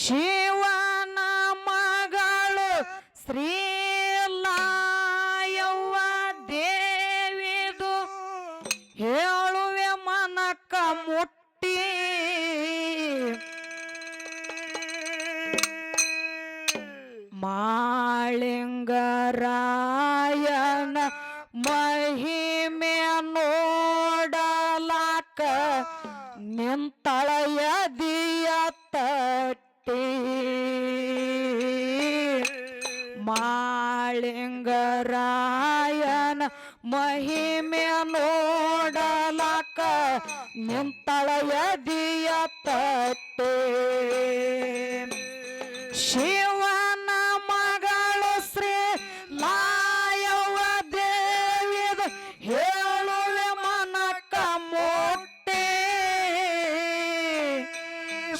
ಶಿವನ ಮಗಳು ಶ್ರೀಲಾಯವ್ವ ದೇವಿದು ಹೇಳುವೆ ಮನಕ ಮುಟ್ಟಿ ಮಾಳಿಂಗರಾಯನ ಮಹಿಮೆ ನೋಡಲಾಕ ನಿಂತಳಯದಿಯ ತಟ್ಟಿ ಮಾಳಿಂಗರಾಯನ ಮಹಿಮೆ ನೋಡಲಾಕ ನಿಂತಳಯದಿಯ ತಟ್ಟಿ ಶಿವನ ಮಗಳು ಶ್ರೀ ಲಾಯವ್ವ ದೇವಿದು ಹೇಳುವೆ ಮನಕ ಮುಟ್ಟಿ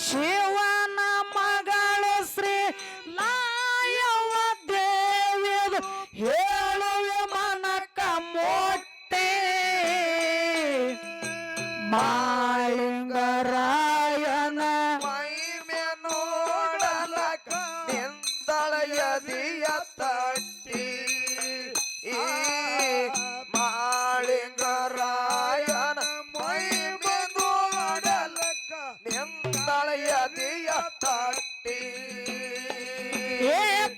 ಶಿವನ ಮಗಳು ಶ್ರೀ ಲಾಯವ್ವ ದೇವಿದು ಹೇಳುವೆ ಮನಕ ಮುಟ್ಟಿ ಮಾಳಿಂಗರಾಯನ ಮಹಿಮೆ ನೋಡಲಕ ನಿಂತಳಯದಿಯ ತಟ್ಟಿ ಮಾಳಿಂಗರಾಯನ ಮಹಿಮೆ ನೋಡಲಕ ನಿಂತಳಯದಿಯ ತಟ್ಟಿ ಏ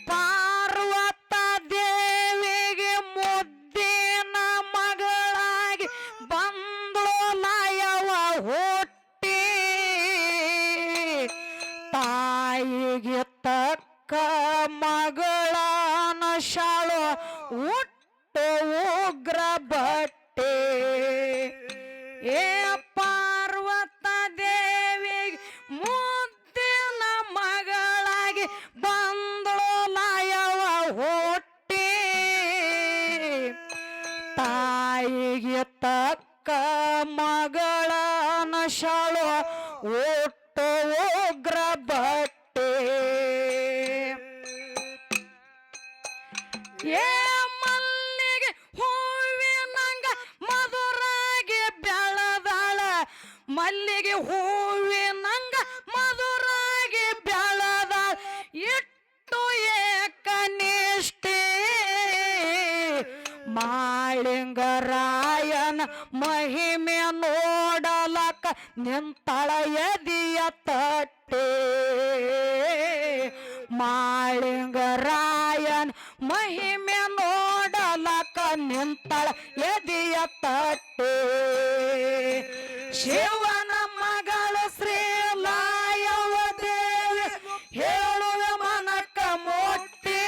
ಪಾರ್ವತ ದೇವಿಗೆ ಮುದ್ದಿನ ಮಗಳಾಗಿ ಬಂದು ಲಾಯವ್ವ ಹುಟ್ಟಿ ತಾಯಿಗೆ ತಕ್ಕ ಮಗಳನ ಶಾಳು ಹುಟ್ಟು ಉಗ್ರ ಬಟ್ಟೆ ಏ ಪಾರ್ವತ ದೇವಿಗೆ ಮುದ್ದಿನ ಮಗಳಾಗಿ ಬಂದಳು ಲಾಯವ್ವ ಹುಟ್ಟಿ ತಾಯಿಗೆ ತಕ್ಕ ಮಗಳನ ಶಾಳು ಹುಟ್ಟು ಉಗ್ರ ಬಟ್ಟೆ ಏ ಮಲ್ಲಿಗೆ ಹೂವಿನಂಗ ಮಧುರಾಗಿ ಬೆಳದಾಳ ಮಲ್ಲಿಗೆ ಹೂವಿನಂಗ ಮಧುರಾಗಿ ಬೆಳದಾಳ ಇಟ್ಟು ಏಕನಿಷ್ಠೆ ಮಾಳಿಂಗರಾಯನ ಮಹಿಮೆ ನೋಡಲಕ ನಿಂತಳಯದಿಯ ತಟ್ಟೆ ಮಾಳಿಂಗರಾಯನ ಮಹಿಮೆ ನೋಡಲಕ ನಿಂತಳ ಎದಿಯ ತಟ್ಟೆ ಶಿವನ ಮಗಳು ಶ್ರೀ ಲಾಯವ್ವ ದೇವಿ ಹೇಳುವೆ ಮನಕ ಮುಟ್ಟಿ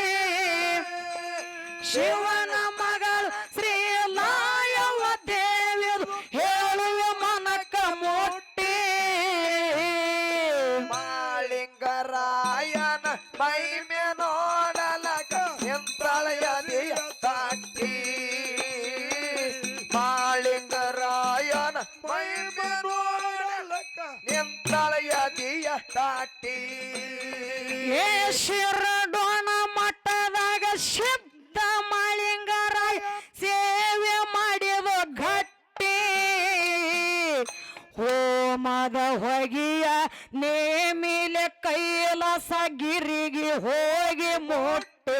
ಶಿವನ ಮಗಳು ಶ್ರೀ ಲಾಯವ್ವ ದೇವಿ ಹೇಳುವೆ ಮನಕ ಮುಟ್ಟಿ ಮಾಳಿಂಗರಾಯನ ಮಹಿಮೆ ನೋಡಲಕ ನಿಂತಳಯದಿಯ ತಟ್ಟಿ ಮಾಳಿಂಗರಾಯನ ಮಹಿಮೆ ನೋಡಲಕ ನಿಂತಳಯದಿಯ ತಟ್ಟಿ ಏ ಶಿರಡೋಣ ಮಠದಾಗ ಶಬ್ದ ಮಾಳಿಂಗರಾಯ ಸೇವೆ ಮಾಡಿದ ಗಟ್ಟಿ ಹೋಮದ ಹೊಗೆಯ ನೇಮಿಲೆ ಕೈಲಾಸ ಗಿರಿಗೆ ಹೋಗಿ ಮುಟ್ಟೆ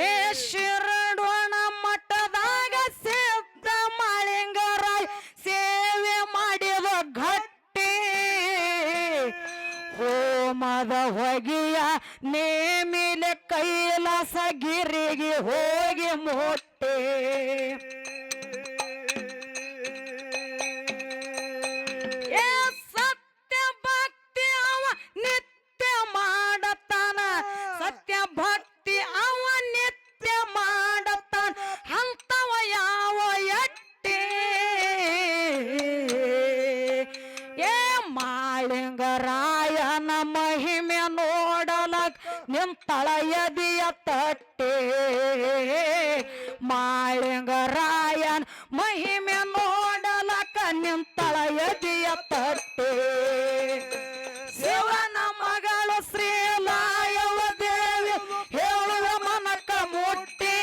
ಏ ಶಿರಡೋಣ ಮಠದಾಗ ಸಿದ್ಧ ಮಾಳಿಂಗರಾಯ ಸೇವೆ ಮಾಡಿದ ಗಟ್ಟಿ ಹೋಮದ ಹೊಗೆಯ ನೇಮಿಲೆ ಕೈಲಾಸ ಗಿರಿಗೆ ಹೋಗಿ ಮುಟ್ಟೆ ಏ ಸತ್ಯ ಭಕ್ತಿ ಅವ ನಿತ್ಯ ಮಾಡತಾನ ಸತ್ಯ ಭಕ್ತಿ ಅವ ನಿತ್ಯ ಮಾಡತಾನ ಅಂತವ ಯಾವ ಎಟ್ಟಿ ಏ ಮಾಳಿಂಗರಾಯನ ಮಹಿಮೆ ನೋಡಲಕ್ ನಿಂತಳಯದಿಯ ತಟ್ಟೆ ಮಾಳಿಂಗರಾಯನ ಮಹಿಮೆ ನೋಡಲಕ ನಿಂತಳಯದಿಯ ತಟ್ಟೆ ಶಿವನ ಮಗಳು ಶ್ರೀ ಲಾಯವ್ವ ದೇವಿ ಹೇಳುವೆ ಮನಕ ಮುಟ್ಟಿ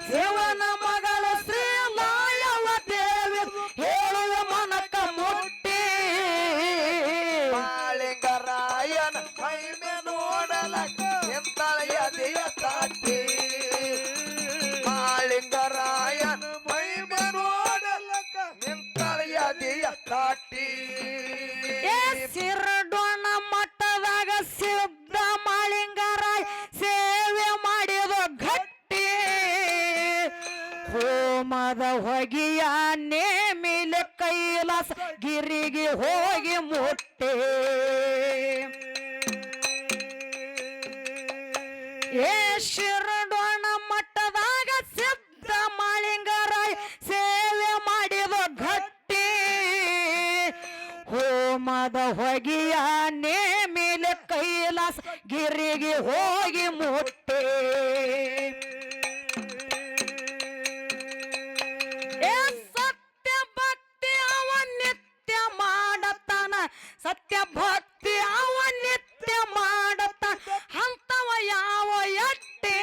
ಶಿವನ ಮಗಳು ಶ್ರೀ ಲಾಯವ್ವ ದೇವಿ ಹೇಳುವೆ ಮನಕ ಮುಟ್ಟಿ ಮಾಳಿಂಗರ ತಾಟಿ ಏ ಸಿರಡೋಣ ಮಠದಾಗ ಸಿದ್ಧ ಮಾಳಿಂಗರಾಯ ಸೇವೆ ಮಾಡಿದ ಗಟ್ಟಿ ಹೋಮದ ಹೊಗೆಯ ನೇಮಿಲೆ ಕೈಲಾಸ ಗಿರಿಗೆ ಹೋಗಿ ಮುಟ್ಟೆ ಏ ಶಿರಡೋಣ ಮಠದಾಗ ಸಿದ್ಧ ಮಾಳಿಂಗರಾಯ ಸೇವೆ ಮಾಡಿದ ಗಟ್ಟಿ ಹೋಮದ ಹೊಗೆಯ ನೇಮಿಲೆ ಕೈಲಾಸ ಗಿರಿಗೆ ಹೋಗಿ ಮುಟ್ಟೆ ಏ ಸತ್ಯ ಭಕ್ತಿ ಅವ ನಿತ್ಯ ಮಾಡತಾನ ಸತ್ಯ ಭಕ್ತಿ ಅವ ನಿತ್ಯ ಮಾಡತಾನ ಅಂತವ ಯಾವ ಎಟ್ಟೆ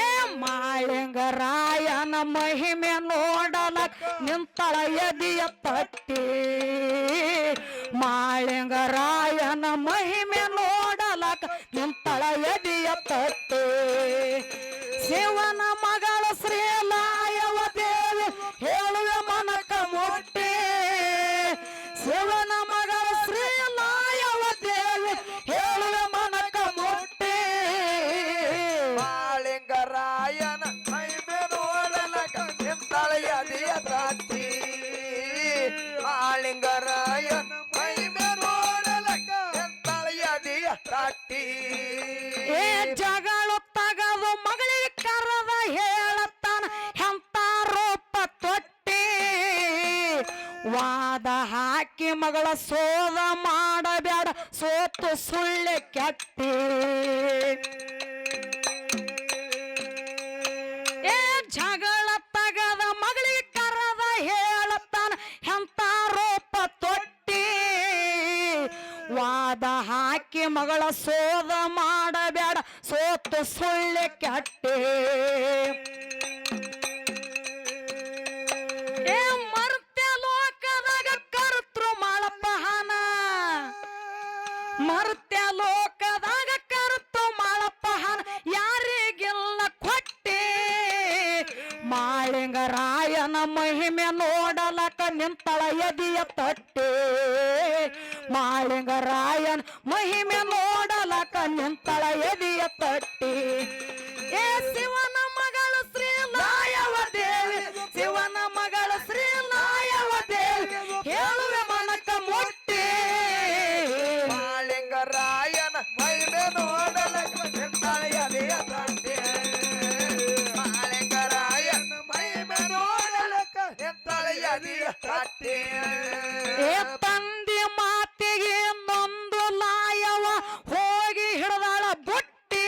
ಏ ಮಾಳಿಂಗರಾಯನ ಮಹಿಮೆ ನೋಡಲಕ್ ನಿಂತಳ ಎದಿಯ ತಟ್ಟಿ ಮಾಳಿಂಗರಾಯನ ಮಹಿಮೆ ನೋಡಲಕ್ ನಿಂತಳ ಎದಿಯ ತಟ್ಟಿ ಶಿವನ ಮಗಳ ಶ್ರೀಲಾಯವ ದೇವಿ ಹೇಳುವೆ ಮನಕ ಮುಟ್ಟಿ ಶಿವನ ಮಗಳ ಶ್ರೀಲಾಯವ ದೇವಿ ಹೇಳುವೆ ಮನಕ ಮುಟ್ಟಿ ಮಾಳಿಂಗರಾಯನ ಮಹಿಮೆ ನೋಡಲಕ ನಿಂತಳೆಯದಿಯ ತಾಟಿ ಮಾಳಿಂಗರಾಯನ ಮಹಿಮೆ ನೋಡಲಕ ನಿಂತಳೆಯದಿಯ ತಾಟಿ ಏ ಜಗಳು ತಗದು ಮಗಳಿಗೆ ಕರೆದ ಹೇಳತ್ತಾನ ಎಂತ ರೂಪ ತೊಟ್ಟಿ ವಾದ ಹಾಕಿ ಮಗಳ ಸೋದ ಮಾಡಬೇಡ ಸೋತು ಸುಳ್ಳೆ ಕೆಟ್ಟಿ ಏ ಜಗಳ ತಗದ ಮಗಳಿಗೆ ಕರೆದ ಹೇಳತ್ತಾನ ಎಂತ ರೂಪ ತೊಟ್ಟಿ ವಾದ ಹಾಕಿ ಮಗಳ ಸೋದ ಮಾಡಬೇಡ ಸೋತು ಸುಳ್ಳೆ ಕೆಟ್ಟಿ ಏ ಮರ್ತ್ಯ ಲೋಕದಾಗ ಕರ್ತೃ ಮಾಳಪ್ಪಹನ ಮರ್ತ್ಯ ಲೋಕದಾಗ ಕರ್ತೃ ಮಾಳಪ್ಪಹನ ಯಾರಿಗೆಲ್ಲ ಕೊಟ್ಟೆ ಮಾಳಿಂಗರಾಯನ ಮಹಿಮೆ ನೋಡಲಕ ನಿಂತಳ ಎದಿಯ ತಟ್ಟೆ ಮಾಳಿಂಗರಾಯನ ಮಹಿಮೆ ನೋಡಲಕ ನಿಂತಳ ಎದಿಯ ತಟ್ಟಿ ಏ ಶಿವನ ಮಗಳು ಶ್ರೀಲಾಯವ ದೇವಿ ಶಿವನ ಮಗಳು ಶ್ರೀಲಾಯವ ದೇವಿ ಹೇಳುವೆ ಮನಕ ಮುಟ್ಟಿ ಮಾಳಿಂಗರಾಯನ ಮಹಿಮೆ ನೋಡಲಕ ನಿಂತಳೆಯದಿಯ ತಾಟಿ ಮಾಳಿಂಗರಾಯನ ಮಹಿಮೆ ನೋಡಲಕ ನಿಂತಳೆಯದಿಯ ತಾಟಿ ಏ ತಂದಿ ಮಾತಿಗೆ ನೊಂದು ಲಾಯವ ಹೋಗಿ ಹಿಡದಾಳ ಬುಟ್ಟಿ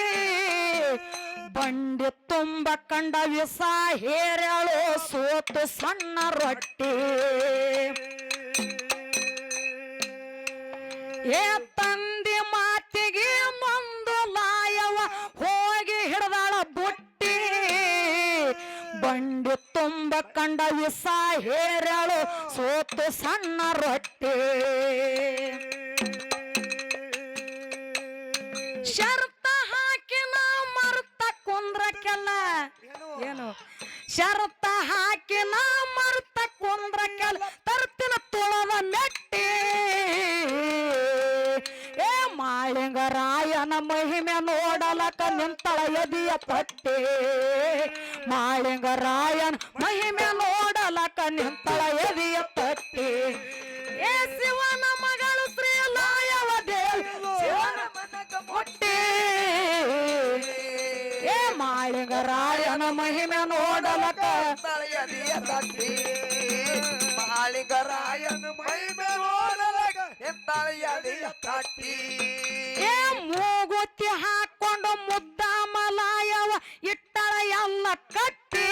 ಬಂಡಿ ತುಂಬ ಕಂಡ ವಿಸ ಹೇರಳು ಸೋತು ಸಣ್ಣ ರೊಟ್ಟಿ ಏ ತಂದಿ ಮಾತಿಗೆ ನೊಂದು ಲಾಯವ ಹೋಗಿ ಹಿಡದಾಳ ಬುಟ್ಟಿ ಬಂಡಿ ತುಂಬ ಕಂಡ ವಿಸ ಹೇರಳು ಸೋತು ಸಣ್ಣ ರೊಟ್ಟಿ ಶರ್ತ ಹಾಕಿನ ಮರ್ತ ಕುಂದ್ರಕ್ಕೆಲ್ಲ ಏನು ಶರ್ತ ಹಾಕಿನ ಮರ್ತ ಕುಂದ್ರಕ್ಕೆಲ್ಲ ತರ್ತಿನ ತುಳದ ಮೆಟ್ಟಿ ಏ ಮಾಳಿಂಗರಾಯನ ಮಹಿಮೆ ನೋಡಲಕ ನಿಂತಳ ಎದಿಯ ತಟ್ಟಿ ಮಾಳಿಂಗರಾಯನ ಮಹಿಮೆ ನೋಡಲಕ ನಿಂತಳ ಎದಿಯ ತಟ್ಟಿ ಏ ಶಿವನ ಮಗಳು ಶ್ರೀಲಾಯವ ದೇವಿ ಶಿವನ ಮನಕ ಮುಟ್ಟಿ ಏ ಮಾಳಿಂಗರಾಯನ ಮಹಿಮೆ ನೋಡಲಕ ನಿಂತಳೆಯದಿಯ ತಾಟಿ ಮಾಳಿಂಗರಾಯನ ಮಹಿಮೆ ನೋಡಲಕ ನಿಂತಳೆಯದಿಯ ತಾಟಿ ಏ ಮೂಗುತಿ ಹಾಕೊಂಡು ಮುದ್ದ ಮಲಾಯವ ಇಟ್ಟಳ ಎಲ್ಲ ಕಟ್ಟಿ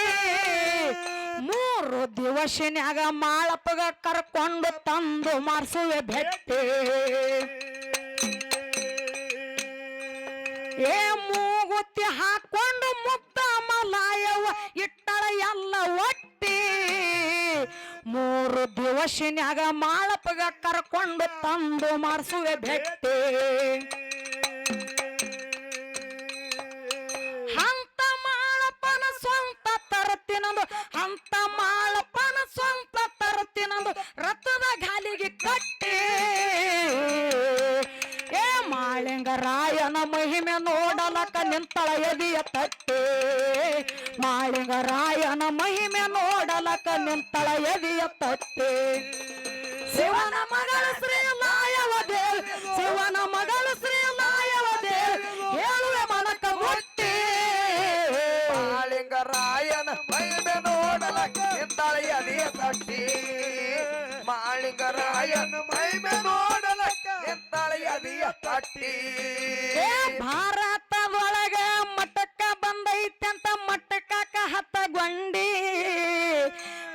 ಮೂರು ದಿವಸನ್ಯಾಗ ಮಾಳಪ್ಪಗ ಕರ್ಕೊಂಡು ತಂದು ಮಾರ್ಸುವೆ ಭೆಟ್ಟಿ ಏ ಮೂಗುತಿ ಹಾಕೊಂಡು ಮುದ್ದ ಮಲಾಯವ ಇಟ್ಟಳ ಎಲ್ಲ ಒಟ್ಟಿ ಮೂರು ದಿವಸನ್ಯಾಗ ಮಾಳಪ್ಪಗ ಕರ್ಕೊಂಡು ತಂದು ಮಾರ್ಸುವೆ ಭೆಟ್ಟಿ ಅಂತ ಮಾಳಪ್ಪನ ಸ್ವಂತ ತರತಿನಂದು ಅಂತ ಮಾಳಪ್ಪನ ಸ್ವಂತ ನಿಂತಳ ಎದಿಯ ತಟ್ಟಿ ಶಿವನ ಮಗಳು ಶ್ರೀ ಲಾಯವ ದೇವಿ ಶಿವನ ಮಗಳು ಶ್ರೀ ಲಾಯವ ದೇವಿ ಹೇಳುವೆ ಮನಕ ಮುಟ್ಟಿ ಮಾಳಿಂಗರಾಯನ ಮಹಿಮೆ ನೋಡಲಕ್ಕ ನಿಂತಾಳೆ ಎದೆಯ ತಟ್ಟಿ ಮಾಳಿಂಗರಾಯನ ಮಹಿಮೆ ನೋಡಲಕ್ಕ ನಿಂತಾಳೆ ಎದೆಯ ತಟ್ಟಿ ಭಾರತದೊಳಗ ಮಟ್ಟಕ್ಕ ಬಂದೈತಂತ ಮಟ್ಟಕ್ಕ ಹತ್ತಗೊಂಡಿ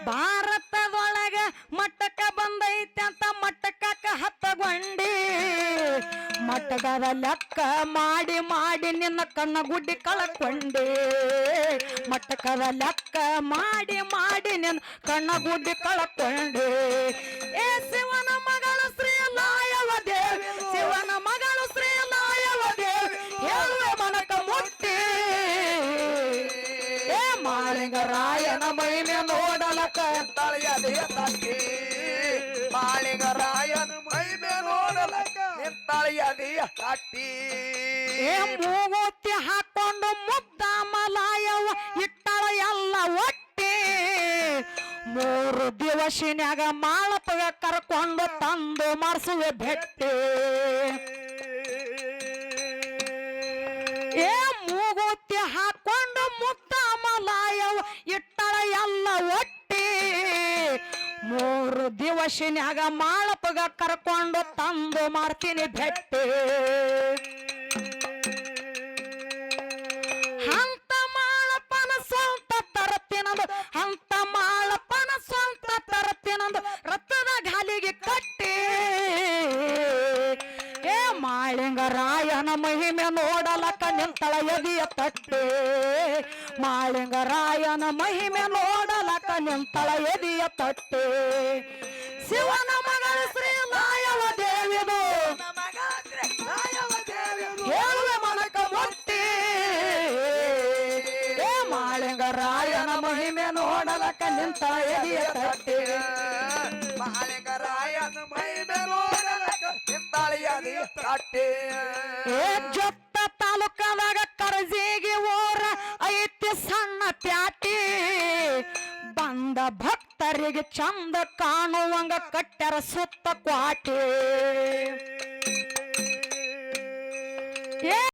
ಭಾರತದೊಳಗ ಮಟ್ಟಕ್ಕ ಬಂದೈತಂತ ಮಟ್ಟಕ್ಕ ಹತ್ತಗೊಂಡಿ ಮಟ್ಟಗದ ಲೆಕ್ಕ ಮಾಡಿ ಮಾಡಿ ನಿನ್ನ ಕಣ್ಣ ಗುಡ್ಡಿ ಕಳಕೊಂಡೆ ಮಟ್ಟಕದ ಲೆಕ್ಕ ಮಾಡಿ ಮಾಡಿ ನಿನ್ನ ಕಣ್ಣ ಗುಡ್ಡಿ ಕಳಕೊಂಡೆ ಏ ಶಿವನ ಮಗಳು ಶ್ರೀ ಲಾಯವ ದೇವಿ ಶಿವನ ಮಗಳು ಶ್ರೀ ಲಾಯವ ದೇವಿ ಹೇಳುವೆ ಮನಕ ಮುಟ್ಟಿ ಏ ಮಾಳಿಂಗರಾಯನ ಮಹಿಮೆ ನೋಡಲಕ ನಿಂತಾಳೆ ಎದೆಯ ತಟ್ಟಿ ಮಾಳಿಂಗರಾಯನ ಮಹಿಮೆ ನೋಡಲಕ್ಕ ನಿಂತಾಳೆ ಎದೆಯ ತಟ್ಟಿ ಏ ಮೂಗುತಿ ಹಾಕೊಂಡು ಮುದ್ದ ಮಲಾಯವ ಇಟ್ಟಳ ಎಲ್ಲ ಒಟ್ಟಿ 3 ದಿವಸಿನ್ಯಾಗ ಮಾಳಪಗ ಕರ್ಕೊಂಡು ತಂದು ಮರ್ಸುವೆ ಭೆಟ್ಟಿ ಏ ಮೂಗುತಿ ಹಾಕೊಂಡು ಮುದ್ದ ಮಲಾಯವ ಇಟ್ಟಳ ಎಲ್ಲ ಒಟ್ಟಿ 3 ದಿವಸಿನ್ಯಾಗ ಮಾಳಪಗ ಕರ್ಕೊಂಡು ತಂದು ಮಾಡ್ತೀನಿ ಭೆಟ್ಟಿ ಹಂತ ಮಾಳಪ್ಪನ ಸ್ವಂತ ತರತ್ತಿನಂದು ಹಂತ ಮಾಳಪ್ಪನ ಸ್ವಂತ ತರತ್ತಿನಂದು ರಥದ ಗಾಲಿಗೆ ಕಟ್ಟಿ ಏ ಮಾಳಿಂಗರಾಯನ ಮಹಿಮೆ ನೋಡಲಕ್ಕ ನಿಂತಳ ಎದೆಯ ತಟ್ಟಿ ಮಾಳಿಂಗರಾಯನ ಮಹಿಮೆ ನೋಡಲಕ್ಕ ನಿಂತಳ ಎದೆಯ ತಟ್ಟಿ ಶಿವನ ಮಗಳು ಶ್ರೀ ಲಾಯವ ದೇವಿದು ಹೇಳುವೆ ಮನಕ ಮುಟ್ಟಿ ಏ ಮಾಳಿಂಗರಾಯನ ಮಹಿಮೆ ನೋಡಲಕ್ಕ ನಿಂತ ಎದೆಯ ತಟ್ಟಿ ಮಾಳಿಂಗರಾಯನ ಮಹಿಮೆ ನೋಡಲಕ್ಕ ನಿಂತಾಳೆ ಎದೆಯ ತಟ್ಟಿ ಏ ಜೊತ್ತ ತಾಲೂಕದಾಗ ಕರಜಿಗೆ ಊರ ಐತಿ ಸಣ್ಣ ಪ್ಯಾಟಿ ಬಂದ ಭಕ್ತರಿಗೆ ಚಂದ ಕಾಣುವಂಗ ಕಟ್ಟರ ಸುತ್ತ ಕ್ವಾಟಿ